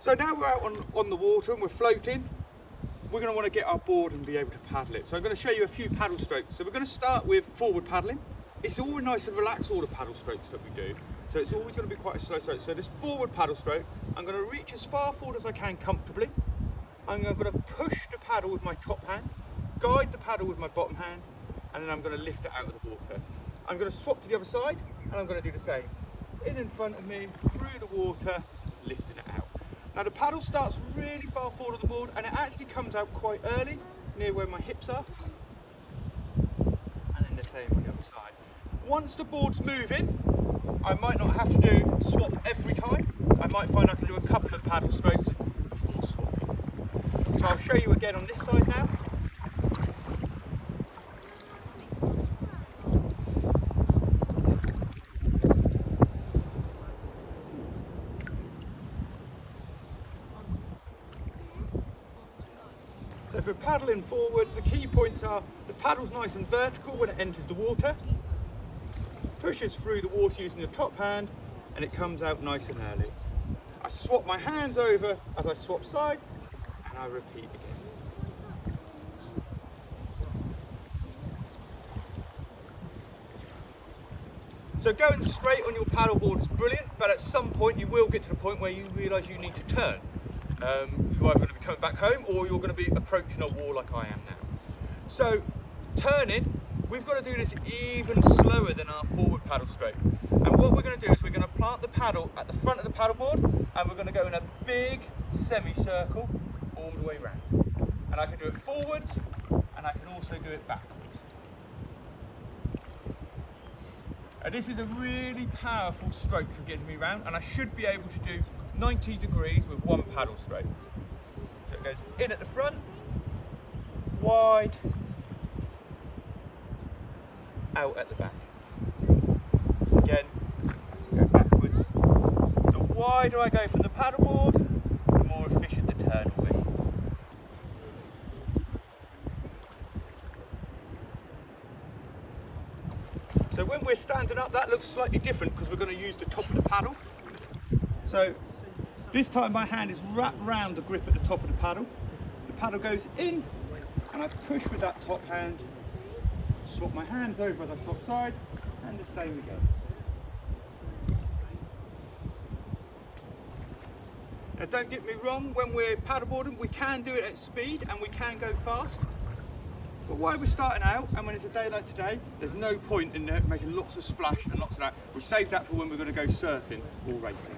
So now we're out on the water and we're floating. We're going to want to get our board and be able to paddle it. So I'm going to show you a few paddle strokes. So we're going to start with forward paddling. It's always nice and relaxed, all the paddle strokes that we do. So it's always going to be quite a slow stroke. So this forward paddle stroke, I'm going to reach as far forward as I can comfortably. I'm going to push the paddle with my top hand, guide the paddle with my bottom hand, and then I'm going to lift it out of the water. I'm going to swap to the other side, and I'm going to do the same. In front of me, through the water, lifting it out. Now the paddle starts really far forward on the board, and it actually comes out quite early, near where my hips are. And then the same on the other side. Once the board's moving, I might not have to do swap every time. I might find I can do a couple of paddle strokes before swapping. So I'll show you again on this side now. So if we're paddling forwards, the key points are the paddle's nice and vertical when it enters the water, pushes through the water using the top hand, and it comes out nice and early. I swap my hands over as I swap sides, and I repeat again. So going straight on your paddleboard is brilliant, but at some point you will get to the point where you realise you need to turn. You're either going to be coming back home or you're going to be approaching a wall like I am now. So turning, we've got to do this even slower than our forward paddle stroke. And what we're going to do is we're going to plant the paddle at the front of the paddleboard, and we're going to go in a big semicircle all the way around. And I can do it forwards, and I can also do it backwards. And this is a really powerful stroke for getting me around, and I should be able to do 90 degrees with one paddle stroke. So it goes in at the front, wide, out at the back. Again, go backwards. The wider I go from the paddleboard, the more efficient the turn will be. So when we're standing up, that looks slightly different because we're going to use the top of the paddle. So this time my hand is wrapped round the grip at the top of the paddle. The paddle goes in, and I push with that top hand, swap my hands over as I swap sides, and the same again. Now don't get me wrong, when we're paddleboarding we can do it at speed and we can go fast. But while we're starting out, and when it's a day like today, there's no point in making lots of splash and lots of that. We'll save that for when we're going to go surfing or racing.